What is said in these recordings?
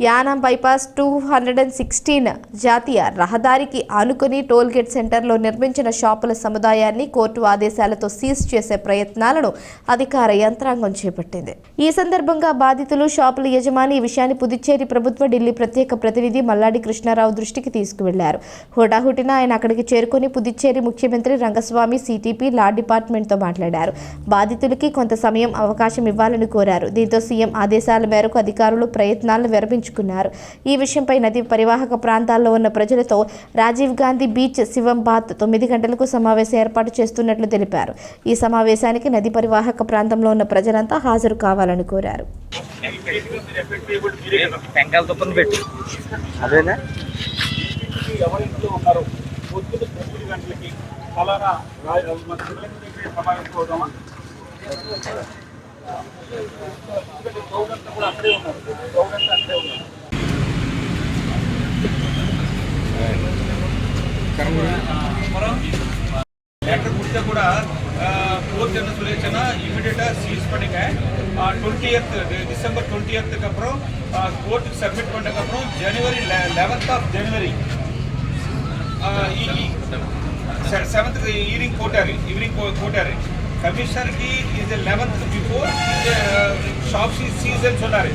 Yanam bypass 216 జాతీయ రహదారికి ఆనుకుని టోల్గేట్ సెంటర్లో నిర్మించిన షాపుల సముదాయాన్ని కోర్టు ఆదేశాలతో సీజ్ చేసే ప్రయత్నాలను అధికార యంత్రాంగం చేపట్టింది. ఈ సందర్భంగా బాధితులు షాపుల యజమాని ఈ విషయాన్ని పుదుచ్చేరి ప్రభుత్వ ఢిల్లీ ప్రత్యేక ప్రతినిధి మల్లాడి కృష్ణారావు దృష్టికి తీసుకువెళ్లారు. హుటాహుటిన ఆయన అక్కడికి చేరుకుని పుదుచ్చేరి ముఖ్యమంత్రి రంగస్వామి, సిటిపి, లా డిపార్ట్మెంట్తో మాట్లాడారు. బాధితులకి కొంత సమయం అవకాశం ఇవ్వాలని కోరారు. దీంతో సీఎం ఆదేశాల మేరకు అధికారులు ప్రయత్నాలను విరమించుకున్నారు. ఈ విషయంపై నది పరివాహక ప్రాంతాల్లో ఉన్న ప్రజలతో రాజీవ్ గాంధీ బీచ్ శివంబాత్ 9 గంటలకు సమావేశం ఏర్పాటు చేస్తున్నట్లు తెలిపారు. ఈ సమావేశానికి నది పరివాహక ప్రాంతంలో ఉన్న ప్రజలంతా హాజరు కావాలని కోరారు. लेटर கொடுத்த கூட கோர்ட் என்ன சொல்லிச்சுன்னா இமிடியேட்டா சீஸ் பண்ணுங்க. 20th டிசம்பர் 20th க்கு அப்புறம் கோர்ட்டுக்கு சப்மிட் பண்ணதுக்கு அப்புறம் ஜனவரி 11th of January 7th evening போட்டாரு. கமிஷனருக்கு இது 11th பிஃபோர் ஷாப்ஸ் சீசன் சொன்னாரு.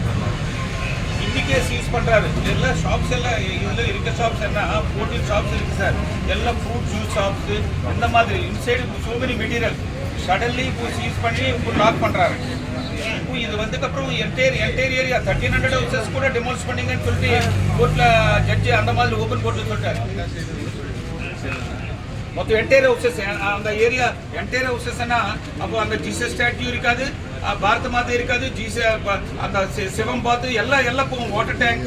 இன்னைக்கே சீஸ் பண்றாரு. எல்லா ஷாப்ஸ் எல்லாம் இதுல இருக்க ஷாப்ஸ் என்ன 14 ஷாப்ஸ் இருக்கு சார். எல்லாம் ஃப்ரூட் ஜூஸ் ஷாப்ஸ் இந்த மாதிரி inside so many material suddenly இப்போ சீஸ் பண்ணி இப்போ லாக் பண்றாரு. இப்போ இது வந்ததுக்கு அப்புறம் என்டையர் ஏரியா 1300 ஹவுசஸ் கூட டெமாலிஷ் பண்ணீங்கன்னு சொல்லிட்டு கோர்ட்ல ஜட்ஜி அந்த மாதிரி ஓபன் கோர்ட்ல சொல்லிட்டாரு. மொத்தம் என்டையர் ஹவுசஸ் அந்த ஏரியா என்டையர் ஹவுசஸ்னா அப்போ அந்த ஜீசஸ் ஸ்டாட்யூ இருக்காது, பாரத மாதா இருக்காது, அந்த சிவம் பாத்து எல்லாம் போகும். Water tank,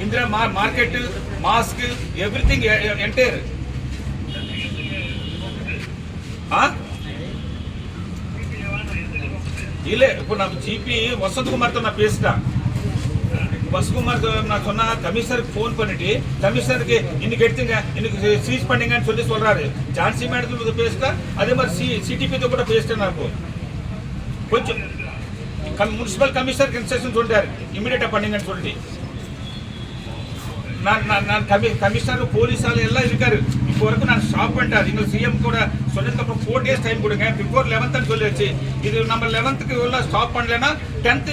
Indira market, mask, everything entire. இல்ல இப்போ நம்ம ஜிபி வசந்த்குமார் தான் நான் பேசிட்டேன். வசந்த்குமார் நான் சொன்னா கமிஷனருக்கு ஃபோன் பண்ணிட்டு கமிஷனருக்கு இன்னைக்கு எடுத்துங்க, இன்னைக்கு சீஸ் பண்ணீங்கன்னு சொல்லி சொல்றாரு. ஜான்சி மேடத்துல பேசிட்டா அதே மாதிரி சிடிபி கூட பேசிட்டேன். நான் கொஞ்சம் முனிசிபல் கமிஷனர் இன்ஸ்ட்ரக்ஷன் சொல்லிட்டாரு இமிடியேட்டா பண்ணுங்கன்னு சொல்லிட்டு. நான் கமிஷனர் போலீஸ் ஆள் எல்லாம் இருக்காரு. இப்போ வரைக்கும் நான் ஸ்டாப் பண்ணிட்டாரு. நீங்கள் சிஎம் கூட சொன்னதுக்கு அப்புறம் 4 days டைம் கொடுங்க. பிஃபோர் 11th சொல்லி வச்சு இது நம்ம 11th எல்லாம் ஸ்டாப் பண்ணலன்னா 10th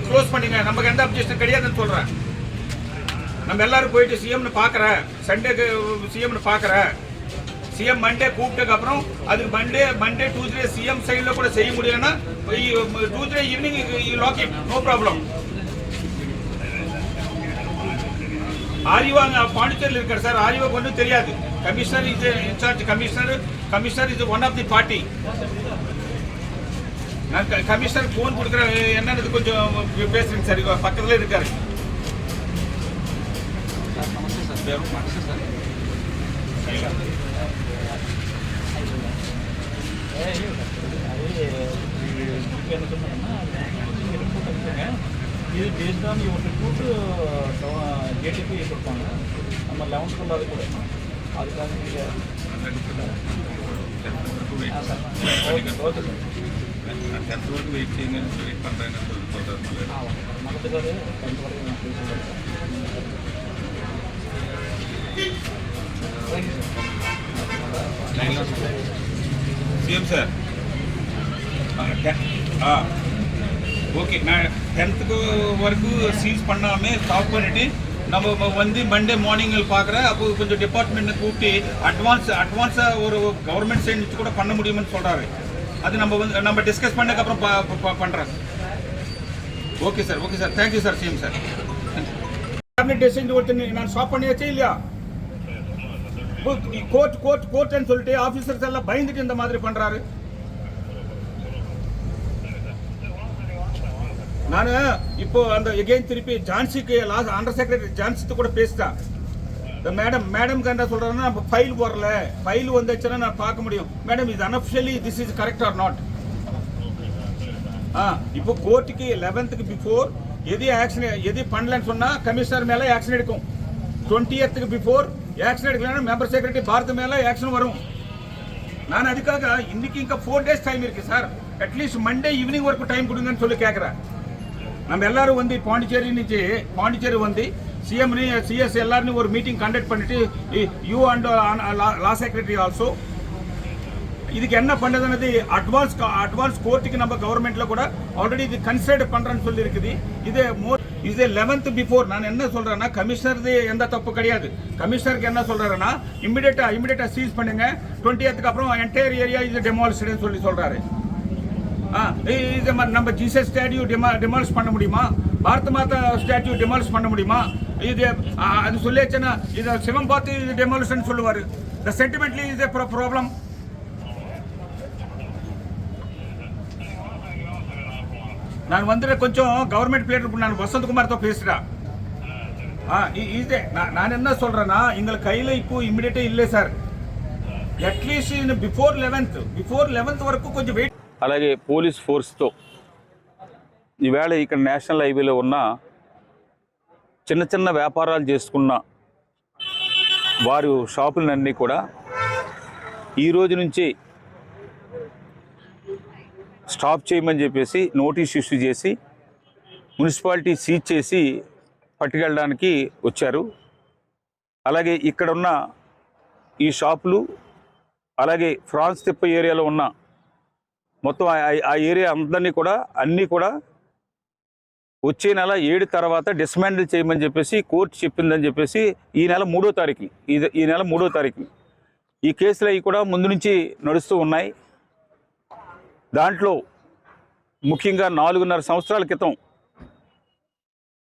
க்ளோஸ் பண்ணுங்க. நமக்கு எந்த அப்ஜெக்ஷன் கிடையாதுன்னு சொல்றேன். நம்ம எல்லாரும் போயிட்டு சிஎம்னு பார்க்குறேன், சண்டேக்கு சிஎம்னு பார்க்குறேன். சிஎம் மண்டே கூப்பிட்டதுக்கு அப்புறம் அதுக்கு மண்டே டூஸ்டே சிஎம் சைடில் கூட செய்ய முடியலன்னா Tuesday evening log it, no problem. Ariva பாண்டிச்சேரியில் இருக்காரு சார். ஆரிவாக்கு ஒன்றும் தெரியாது. Commissioner is incharge. Commissioner is one of the party. நான் கமிஷனர் ஃபோன் கொடுக்குறேன், என்னன்னு கொஞ்சம் பேசுறேங்க சார். பக்கத்துல இருக்காரு. இது based on your report JDP கொடுப்பாங்க. நம்ம 11th அது கூட அதுக்காக நீங்கள் ஓகே சார். 10th வரைக்கும் வெயிட் பண்ணுறேன்னு சொல்கிறாரு. மகத்துக்காரு 10th வரைக்கும் நான் பேசுகிறேன். CM sir okay. நான் 10th வரைக்கும் சீஸ் பண்ணாமல் ஸ்டாப் பண்ணிவிட்டு நம்ம வந்து மண்டே மார்னிங் பார்க்குறேன். அப்போ கொஞ்சம் டிபார்ட்மெண்ட்டை கூப்பிட்டு அட்வான்ஸாக ஒரு கவர்மெண்ட் சைடு வச்சு கூட பண்ண முடியும்னு சொல்கிறாரு. அது நம்ம டிஸ்கஸ் பண்ணதுக்கப்புறம் பண்ணுறேன். Okay sir, okay sir, thank you sir. CM sir cabinet decision ஒருத்தர் நான் ஸ்டாப் பண்ணியாச்சே இல்லையா? கோர்ட்னு சொல்லிட்டு ஆஃபீஸர்ஸ் எல்லாம் பயந்துட்டு இந்த மாதிரி பண்ணுறாரு. நான் இப்போ அந்த எகெயின் திருப்பி ஜான்சிக்கு அண்டர் செக்ரட்டரி ஜான்சி கூட பேசிட்டேன். மேடம்க்கு என்ன சொல்றாருன்னா, நம்ம ஃபைல் வரல, ஃபைல் வந்துச்சுன்னா நான் பார்க்க முடியும். மேடம் இது unofficially this is correct R not? இப்போ கோர்ட்டுக்கு 11th பிஃபோர் எது பண்ணலன்னு சொன்னா கமிஷனர் மேல ஆக்ஷன் எடுக்கும். 20th பிஃபோர் ஆக்ஷன் எடுக்கலன்னா மெம்பர் செக்ரட்டரி பாரத் மேல ஆக்ஷன் வரும். நான் அதுக்காக இன்னைக்கு இங்க 4 days டைம் இருக்கு சார். அட்லீஸ்ட் மண்டே ஈவினிங் வரைக்கும் டைம் கொடுங்கன்னு சொல்லி கேட்குறேன். எல்லாரும் வந்து பாண்டிச்சேரி வந்து CS எல்லாரும் ஒரு மீட்டிங் கண்டக்ட் பண்ணிட்டு you and law secretary also இதுக்கு என்ன பண்ணுதுன்னு அட்வான்ஸ் கோர்ட்டுக்கு நம்ம கவர்மெண்ட்ல கூட ஆல்ரெடி இது கன்சிடர் பண்றேன்னு சொல்லி இருக்குது. இது 11th பிஃபோர். நான் என்ன சொல்றேன்னா கமிஷனருக்கு எந்த தப்பு கிடையாது. கமிஷனருக்கு என்ன சொல்றாருன்னா இமிடியேட்டா சீஸ் பண்ணுங்க, 20th அப்புறம் என்டையர் ஏரியா இது டெமாலிஷ்டுன்னு சொல்லி சொல்றாரு. இது நம்ம ஜீசஸ் ஸ்டாட்யூ டெமாலிஷ் பண்ண முடியுமா? பாரத மாதா ஸ்டாட்யூ டெமாலிஷ் பண்ண முடியுமா? இது அது சொல்லியாச்சுன்னா இது சிவம் பார்த்து இது டெமாலிஷன் சொல்லுவாரு. த சென்டிமெண்ட்லி இஸ் எ ப்ராப்ளம். நான் வந்துட்டு கொஞ்சம் கவர்மெண்ட் பிளேயர் நான் வசந்த்குமார் தான் பேசுறேன். இதே நான் என்ன சொல்றேன்னா எங்களுக்கு கையில இப்போ ఇమిడియట్ ఇల్లే సార్. అట్లీస్ట్ బిఫోర్ 11th వరకు కొంచెం వెయిట్. అలాగే పోలీస్ ఫోర్స్తో ఈవేళ ఇక్కడ నేషనల్ హైవేలో ఉన్న చిన్న చిన్న వ్యాపారాలు చేసుకున్న వారు షాపులన్నీ కూడా ఈ రోజు నుంచి స్టాప్ చేయమని చెప్పేసి నోటీస్ ఇష్యూ చేసి మున్సిపాలిటీ సీజ్ చేసి పట్టుకెళ్ళడానికి వచ్చారు. అలాగే ఇక్కడున్న ఈ షాపులు అలాగే ఫ్రాన్స్ తిప్ప ఏరియాలో ఉన్న మొత్తం ఆ ఏరియా అన్నీ కూడా వచ్చే నెల 7 తర్వాత డిస్మాండిల్ చేయమని చెప్పేసి కోర్టు చెప్పిందని చెప్పేసి ఈ నెల 3వ తారీఖు ఈ కేసులు అవి కూడా ముందు నుంచి నడుస్తూ ఉన్నాయి. దాంట్లో ముఖ్యంగా 4.5 సంవత్సరాల క్రితం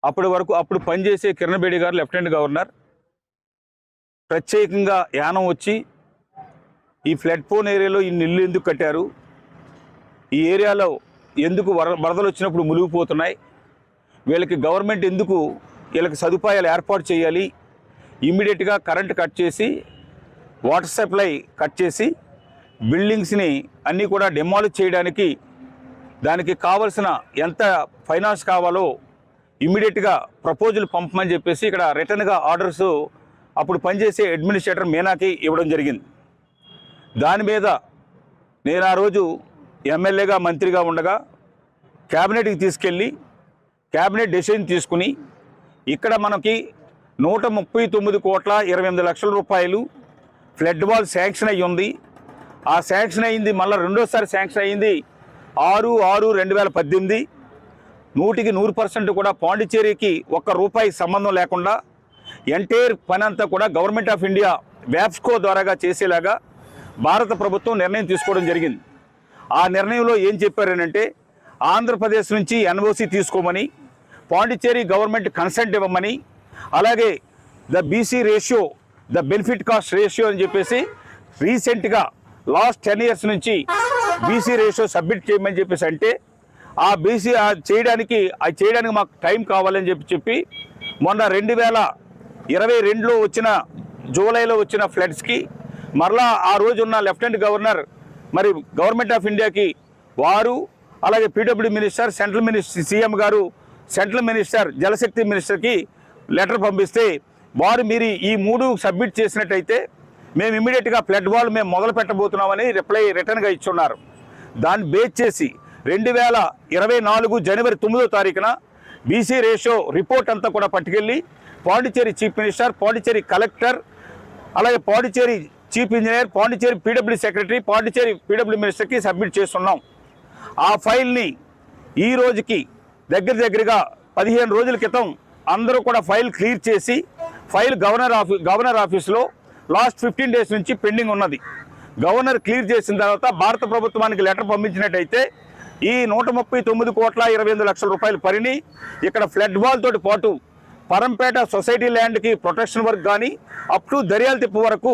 అప్పుడు పనిచేసే కిరణ్ బేడి గారు లెఫ్టినెంట్ గవర్నర్ ప్రత్యేకంగా యానం వచ్చి ఈ ఫ్లడ్ ప్రోన్ ఏరియాలో ఇన్ని ఇల్లు ఎందుకు కట్టారు, ఈ ఏరియాలో ఎందుకు వరదలు వచ్చినప్పుడు మునిగిపోతున్నాయి, వీళ్ళకి గవర్నమెంట్ ఎందుకు వీళ్ళకి సదుపాయాలు ఏర్పాటు చేయాలి, ఇమ్మీడియట్గా కరెంట్ కట్ చేసి వాటర్ సప్లై కట్ చేసి బిల్డింగ్స్ని అన్నీ కూడా డెమాలిష్ చేయడానికి దానికి కావాల్సిన ఎంత ఫైనాన్స్ కావాలో ఇమ్మీడియట్గా ప్రపోజల్ పంపమని చెప్పేసి ఇక్కడ రిటర్న్గా ఆర్డర్స్ అప్పుడు పనిచేసే అడ్మినిస్ట్రేటర్ మీనాకి ఇవ్వడం జరిగింది. దాని మీద నేను ఆ రోజు ఎమ్మెల్యేగా మంత్రిగా ఉండగా క్యాబినెట్కి తీసుకెళ్ళి క్యాబినెట్ డెసిషన్ తీసుకుని ఇక్కడ మనకి 139.28 లక్షల రూపాయలు ఫ్లడ్ వాల్ శాంక్షన్ అయ్యి ఉంది. ఆ శాంక్షన్ అయింది మళ్ళీ రెండోసారి శాంక్షన్ అయింది 6/6/2018. 100% కూడా పాండిచ్చేరికి ₹1 సంబంధం లేకుండా ఎంటైర్ పని అంతా కూడా గవర్నమెంట్ ఆఫ్ ఇండియా వ్యాప్స్కో ద్వారాగా చేసేలాగా భారత ప్రభుత్వం నిర్ణయం తీసుకోవడం జరిగింది. ఆ నిర్ణయంలో ఏం చెప్పారనంటే ఆంధ్రప్రదేశ్ నుంచి ఎన్ఓసి తీసుకోమని, పాండిచ్చేరి గవర్నమెంట్ కన్సెంట్ ఇవ్వమని, అలాగే the BC ratio, the benefit cost ratio అని చెప్పేసి రీసెంట్గా లాస్ట్ 10 years నుంచి బీసీ రేషియో సబ్మిట్ చేయమని చెప్పేసి అంటే ఆ బీసీ చేయడానికి మాకు టైం కావాలని చెప్పి మొన్న 2022లో వచ్చిన జూలైలో వచ్చిన ఫ్లడ్స్కి మరలా ఆ రోజున్న లెఫ్టినెంట్ గవర్నర్ మరి గవర్నమెంట్ ఆఫ్ ఇండియాకి వారు అలాగే PW minister, central minister CM గారు, సెంట్రల్ మినిస్టర్ జలశక్తి మినిస్టర్కి లెటర్ పంపిస్తే వారు మీరు ఈ 3 సబ్మిట్ చేసినట్టయితే మేము ఇమ్మీడియట్గా ఫ్లడ్ వాల్ మేము మొదలు పెట్టబోతున్నామని రిటర్న్గా ఇచ్చున్నారు. దాన్ని బేస్ చేసి 2024 జనవరి 9వ తారీఖున బీసీ రేషియో రిపోర్ట్ అంతా కూడా పట్టుకెళ్ళి Pondicherry chief minister, Pondicherry collector, అలాగే Pondicherry chief engineer, Pondicherry PW secretary, Pondicherry PW మినిస్టర్కి సబ్మిట్ చేస్తున్నాం. ఆ ఫైల్ని ఈ రోజుకి దగ్గరగా 15 రోజుల క్రితం అందరూ కూడా ఫైల్ క్లియర్ చేసి ఫైల్ గవర్నర్ ఆఫీస్లో లాస్ట్ 15 days నుంచి పెండింగ్ ఉన్నది. గవర్నర్ క్లియర్ చేసిన తర్వాత భారత ప్రభుత్వానికి లెటర్ పంపించినట్టయితే ఈ 139.28 లక్షల రూపాయల పనిని ఇక్కడ ఫ్లడ్ వాల్ తోటి పాటు పరంపేట సొసైటీ ల్యాండ్కి ప్రొటెక్షన్ వర్క్ కానీ అప్ టు దర్యాల తిప్పు వరకు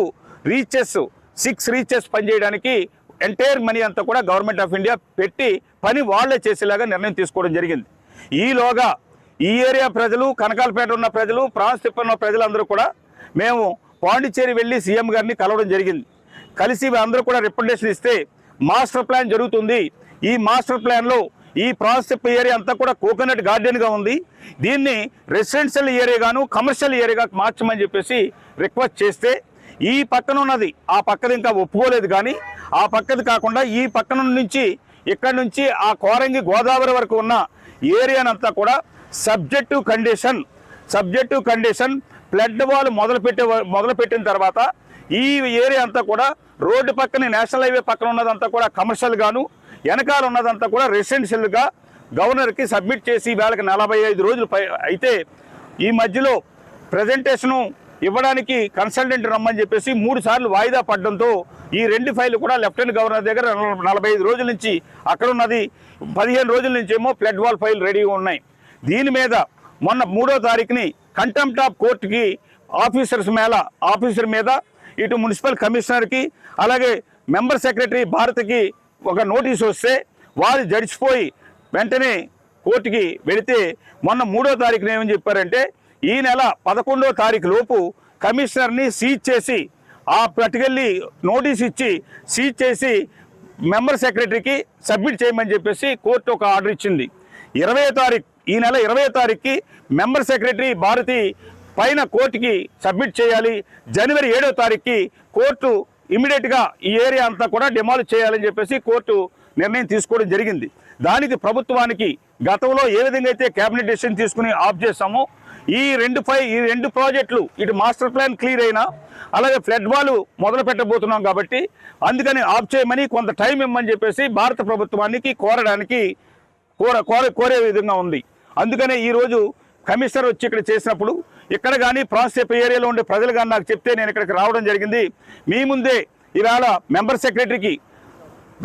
6 రీచెస్ పనిచేయడానికి ఎంటైర్ మనీ అంతా కూడా గవర్నమెంట్ ఆఫ్ ఇండియా పెట్టి పని వాళ్లే చేసేలాగా నిర్ణయం తీసుకోవడం జరిగింది. ఈలోగా ఈ ఏరియా ప్రజలు, కనకాలపేట ఉన్న ప్రజలు, ఫ్రాన్స్ తిప్ప ఉన్న ప్రజలందరూ కూడా మేము పాండిచ్చేరి వెళ్ళి సీఎం గారిని కలవడం జరిగింది. కలిసి అందరూ కూడా రిప్రజెంటేషన్ ఇస్తే మాస్టర్ ప్లాన్ జరుగుతుంది. ఈ మాస్టర్ ప్లాన్లో ఈ ఫ్రాన్స్ తిప్ప ఏరియా అంతా కూడా కోకోనట్ గార్డెన్గా ఉంది. దీన్ని రెసిడెన్షియల్ ఏరియాగాను కమర్షియల్ ఏరియాగా మార్చమని చెప్పేసి రిక్వెస్ట్ చేస్తే ఈ పక్కన ఉన్నది ఆ పక్కది ఇంకా ఒప్పుకోలేదు. కానీ ఆ పక్కది కాకుండా ఈ పక్కన నుంచి ఇక్కడ నుంచి ఆ కోరంగి గోదావరి వరకు ఉన్న ఏరియానంతా కూడా సబ్జెక్టివ్ కండిషన్ ఫ్లడ్ వాల్ మొదలుపెట్టిన తర్వాత ఈ ఏరియా అంతా కూడా రోడ్డు పక్కన నేషనల్ హైవే పక్కన ఉన్నదంతా కూడా కమర్షియల్ గాను, వెనకాల ఉన్నదంతా కూడా రెసిడెన్షియల్గా గవర్నర్కి సబ్మిట్ చేసి వేళకి 45 రోజులు అయితే ఈ మధ్యలో ప్రజెంటేషను ఇవ్వడానికి కన్సల్టెంట్ రమ్మని చెప్పేసి 3 సార్లు వాయిదా పడడంతో ఈ 2 ఫైళ్ళు కూడా లెఫ్టినెంట్ గవర్నర్ దగ్గర 45 రోజుల నుంచి అక్కడ ఉన్నది, 15 రోజుల నుంచి ఏమో ఫ్లడ్ వాల్ ఫైల్ రెడీగా ఉన్నాయి. దీని మీద మొన్న 3వ తారీఖుని కంటెంప్ట్ ఆఫ్ కోర్టుకి ఆఫీసర్ మీద ఇటు మున్సిపల్ కమిషనర్కి అలాగే మెంబర్ సెక్రటరీ భారత్కి ఒక నోటీస్ వస్తే వారు జడిచిపోయి వెంటనే కోర్టుకి వెళితే మొన్న 3వ తారీఖున ఏమని చెప్పారంటే ఈ నెల 11వ తారీఖు లోపు కమిషనర్ని సీజ్ చేసి ఆ పట్టుకెళ్ళి నోటీస్ ఇచ్చి సీజ్ చేసి మెంబర్ సెక్రటరీకి సబ్మిట్ చేయమని చెప్పేసి కోర్టు ఒక ఆర్డర్ ఇచ్చింది. ఈ నెల 20వ తారీఖుకి మెంబర్ సెక్రటరీ భారతి పైన కోర్టుకి సబ్మిట్ చేయాలి. జనవరి 7వ తారీఖుకి కోర్టు ఇమీడియట్గా ఈ ఏరియా అంతా కూడా డిమాలిష్ చేయాలని చెప్పేసి కోర్టు నిర్ణయం తీసుకోవడం జరిగింది. దానికి ప్రభుత్వానికి గతంలో ఏ విధంగా అయితే కేబినెట్ డెసిషన్ తీసుకుని ఆఫ్ చేస్తామో ఈ రెండు ప్రాజెక్టులు ఇటు మాస్టర్ ప్లాన్ క్లియర్ అయినా అలాగే ఫ్లడ్ వాల్ మొదలు పెట్టబోతున్నాం కాబట్టి అందుకని ఆఫ్ చేయమని కొంత టైం ఇవ్వమని చెప్పేసి భారత ప్రభుత్వానికి కోరే విధంగా ఉంది. అందుకనే ఈరోజు కమిషనర్ వచ్చి ఇక్కడ చేసినప్పుడు ఇక్కడ కానీ ప్రాసెప్ ఏరియాలో ఉండే ప్రజలు కానీ నాకు చెప్తే నేను ఇక్కడికి రావడం జరిగింది. మీ ముందే ఇవాళ మెంబర్ సెక్రటరీకి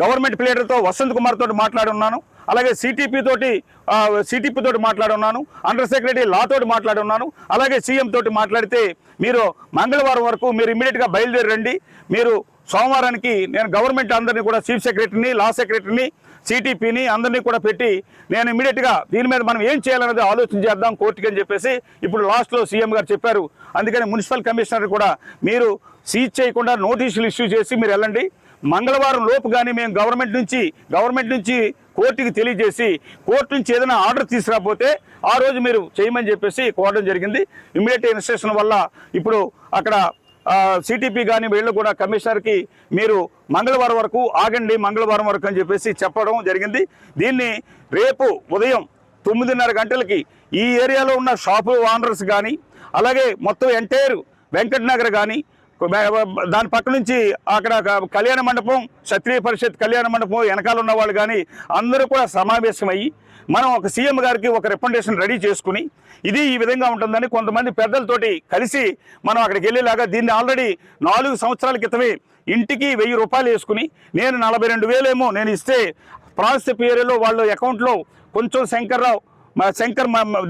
గవర్నమెంట్ ప్లేడర్తో వసంత్ కుమార్ తోటి మాట్లాడున్నాను, అలాగే సిటిపి తోటి మాట్లాడున్నాను, అండర్ సెక్రటరీ లా తోటి మాట్లాడున్నాను, అలాగే సీఎం తోటి మాట్లాడితే మీరు మంగళవారం వరకు మీరు ఇమ్మీడియట్గా బయలుదేరి రండి, మీరు సోమవారానికి నేను గవర్నమెంట్ అందరినీ కూడా చీఫ్ సెక్రటరీని, లా సెక్రటరీని, సిటిపిని అందరినీ కూడా పెట్టి నేను ఇమ్మీడియట్గా దీని మీద మనం ఏం చేయాలనేది ఆలోచన చేద్దాం కోర్టుకి అని చెప్పేసి ఇప్పుడు లాస్ట్లో సీఎం గారు చెప్పారు. అందుకని మున్సిపల్ కమిషనర్ కూడా మీరు సీజ్ చేయకుండా నోటీసులు ఇష్యూ చేసి మీరు వెళ్ళండి. మంగళవారం లోపు కానీ మేము గవర్నమెంట్ నుంచి కోర్టుకి తెలియజేసి కోర్టు నుంచి ఏదైనా ఆర్డర్ తీసుకురాకపోతే ఆ రోజు మీరు చేయమని చెప్పేసి కోరడం జరిగింది. ఇమ్మీడియట్ ఇన్స్ట్రక్షన్ వల్ల ఇప్పుడు అక్కడ సిటిపి కానీ వీళ్ళు కూడా కమిషనర్కి మీరు మంగళవారం వరకు ఆగండి, మంగళవారం వరకు అని చెప్పేసి చెప్పడం జరిగింది. దీన్ని రేపు ఉదయం 9:30 గంటలకి ఈ ఏరియాలో ఉన్న షాపు ఓనర్స్ కానీ అలాగే మొత్తం ఎంటైర్ వెంకట్ నగర్ కానీ దాని పక్క నుంచి అక్కడ కళ్యాణ మండపం, క్షత్రియ పరిషత్ కళ్యాణ మండపం వెనకాల ఉన్న వాళ్ళు కానీ అందరూ కూడా సమావేశమయ్యి మనం ఒక సీఎం గారికి ఒక రికమెండేషన్ రెడీ చేసుకుని ఇది ఈ విధంగా ఉంటుందని కొంతమంది పెద్దలతోటి కలిసి మనం అక్కడికి వెళ్ళేలాగా దీన్ని ఆల్రెడీ 4 సంవత్సరాల క్రితమే ఇంటికి 1000 రూపాయలు వేసుకుని నేను 42,000 ఏమో నేను ఇస్తే ప్రాసెస్ ఏరియాలో వాళ్ళ అకౌంట్లో కొంచెం శంకర్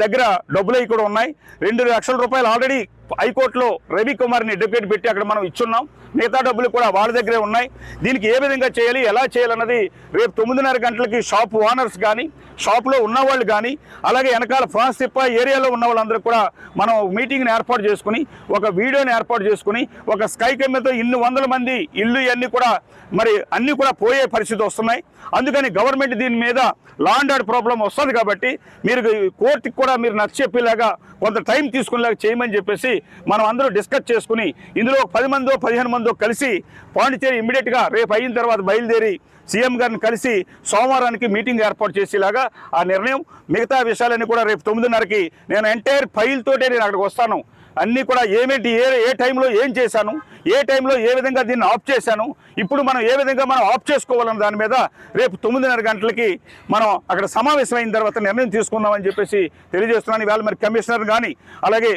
దగ్గర డబ్బులు అవి కూడా ఉన్నాయి. 2 లక్షల రూపాయలు ఆల్రెడీ హైకోర్టులో రవికుమార్ని అడ్వకేట్ పెట్టి అక్కడ మనం ఇచ్చున్నాం. మిగతా డబ్బులు కూడా వాళ్ళ దగ్గరే ఉన్నాయి. దీనికి ఏ విధంగా చేయాలి, ఎలా చేయాలన్నది రేపు 9:30 గంటలకి షాప్ ఓనర్స్ కానీ షాప్లో ఉన్నవాళ్ళు కానీ అలాగే వెనకాల ఫ్రాన్స్ తిప్ప ఏరియాలో ఉన్న వాళ్ళందరూ కూడా మనం మీటింగ్ని ఏర్పాటు చేసుకుని ఒక వీడియోని ఏర్పాటు చేసుకుని ఒక స్కై కెమెరాతో ఇన్ని వందల మంది ఇల్లు ఇవన్నీ కూడా మరి అన్నీ కూడా పోయే పరిస్థితి వస్తున్నాయి. అందుకని గవర్నమెంట్ దీని మీద లా అండ్ ఆర్డర్ ప్రాబ్లం వస్తుంది కాబట్టి మీరు కోర్టుకి కూడా మీరు నచ్చ చెప్పేలాగా కొంత టైం తీసుకునేలాగా చేయమని చెప్పేసి మనం అందరూ డిస్కస్ చేసుకుని ఇందులో 10 మందో 15 మందో కలిసి పాండిచేరి ఇమ్మీడియట్గా రేపు అయిన తర్వాత బయలుదేరి సీఎం గారిని కలిసి సోమవారానికి మీటింగ్ ఏర్పాటు చేసేలాగా ఆ నిర్ణయం. మిగతా విషయాలన్నీ కూడా రేపు 9:30కి నేను ఎంటైర్ ఫైల్ తోటే నేను అక్కడికి వస్తాను. అన్నీ కూడా ఏమేంటి ఏ టైంలో ఏం చేశాను, ఏ టైంలో ఏ విధంగా దీన్ని ఆఫ్ చేశాను, ఇప్పుడు మనం ఏ విధంగా మనం ఆఫ్ చేసుకోవాలన్న దాని మీద రేపు 9:30 గంటలకి మనం అక్కడ సమావేశమైన తర్వాత నిర్ణయం తీసుకుందామని చెప్పేసి తెలియజేస్తున్నాను. ఇవాళ మరి కమిషనర్ కానీ అలాగే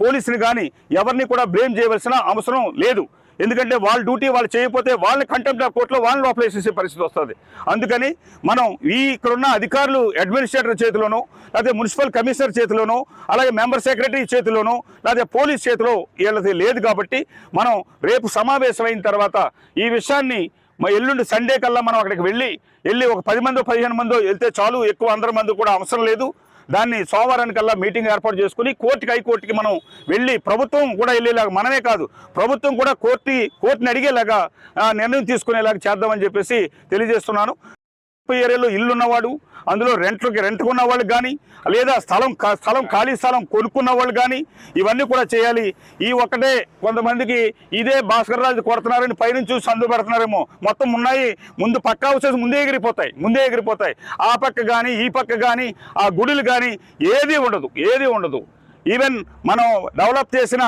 పోలీసుని కానీ ఎవరిని కూడా బ్లేమ్ చేయవలసిన అవసరం లేదు. ఎందుకంటే వాళ్ళ డ్యూటీ వాళ్ళు చేయకపోతే వాళ్ళని కంటెంప్ట్ ఆఫ్ కోర్టులో వాళ్ళని లోపల వేసేసే పరిస్థితి వస్తుంది. అందుకని మనం ఇక్కడున్న అధికారులు అడ్మినిస్ట్రేటర్ చేతిలోనో లేకపోతే మున్సిపల్ కమిషనర్ చేతిలోనో అలాగే మెంబర్ సెక్రటరీ చేతిలోనో లేకపోతే పోలీస్ చేతిలో వీళ్ళది లేదు కాబట్టి మనం రేపు సమావేశమైన తర్వాత ఈ విషయాన్ని ఎల్లుండి సండే కల్లా మనం అక్కడికి వెళ్ళి ఒక 10 మందో 15 మందో వెళ్తే చాలు, ఎక్కువ 100 మంది కూడా అవసరం లేదు. దాన్ని సోమవారానికల్లా మీటింగ్ ఏర్పాటు చేసుకుని హైకోర్టుకి మనం వెళ్ళి ప్రభుత్వం కూడా వెళ్ళేలాగా, మనమే కాదు ప్రభుత్వం కూడా కోర్టుని అడిగేలాగా నిర్ణయం తీసుకునేలాగా చేద్దామని చెప్పేసి తెలియజేస్తున్నాను. ఏరియాలో ఇల్లు ఉన్నవాడు, అందులో రెంట్కు ఉన్న వాళ్ళు కానీ, లేదా ఖాళీ స్థలం కొనుక్కున్న వాళ్ళు కానీ ఇవన్నీ కూడా చేయాలి. ఈ ఒక్కటే కొంతమందికి ఇదే భాస్కర్ రాజు కొడుతున్నారని పైనుంచి చూసి సందు పెడుతున్నారేమో. మొత్తం ఉన్నాయి, ముందు పక్క హౌసెస్ ముందే ఎగిరిపోతాయి. ఆ పక్క కానీ ఈ పక్క కానీ ఆ గుడులు కానీ ఏది ఉండదు. ఈవెన్ మనం డెవలప్ చేసిన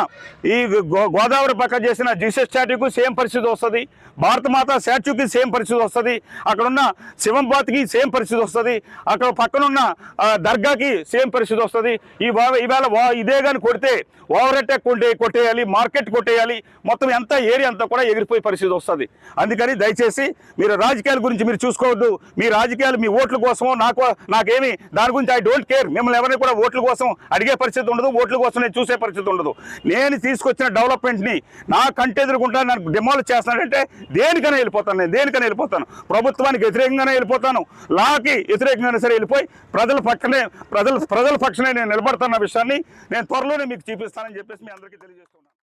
ఈ గోదావరి పక్క చేసిన జీసస్ స్టాట్యూకు సేమ్ పరిస్థితి వస్తుంది, భారతమాత స్టాట్యూకి సేమ్ పరిస్థితి వస్తుంది, అక్కడున్న శివం బాత్కి సేమ్ పరిస్థితి వస్తుంది, అక్కడ పక్కనున్న దర్గాకి సేమ్ పరిస్థితి వస్తుంది. ఈవేళ ఇదే కానీ కొడితే ఓవర్ అటాక్ కొట్టేయాలి, మార్కెట్ కొట్టేయాలి, మొత్తం ఎంత ఏరియా అంతా కూడా ఎగిరిపోయే పరిస్థితి వస్తుంది. అందుకని దయచేసి మీరు రాజకీయాల గురించి మీరు చూసుకోవద్దు. మీ రాజకీయాలు మీ ఓట్ల కోసమో నాకేమి దాని గురించి ఐ డోంట్ కేర్. మిమ్మల్ని ఎవరిని కూడా ఓట్ల కోసం అడిగే పరిస్థితి ఉండదు, ఓట్ల కోసం నేను చూసే పరిస్థితి ఉండదు. నేను తీసుకొచ్చిన డెవలప్మెంట్ని నా కంటి ఎదురుకుంటా నాకు డిమాలిష్ చేస్తున్నాడంటే దేనికైనా వెళ్ళిపోతాను. ప్రభుత్వానికి వ్యతిరేకంగానే వెళ్ళిపోతాను, లాకి వ్యతిరేకంగానే సరే వెళ్ళిపోయి ప్రజల పక్షనే నేను నిలబడుతున్న విషయాన్ని నేను త్వరలోనే మీకు చూపిస్తానని చెప్పేసి మీ అందరికీ తెలియజేస్తున్నాను.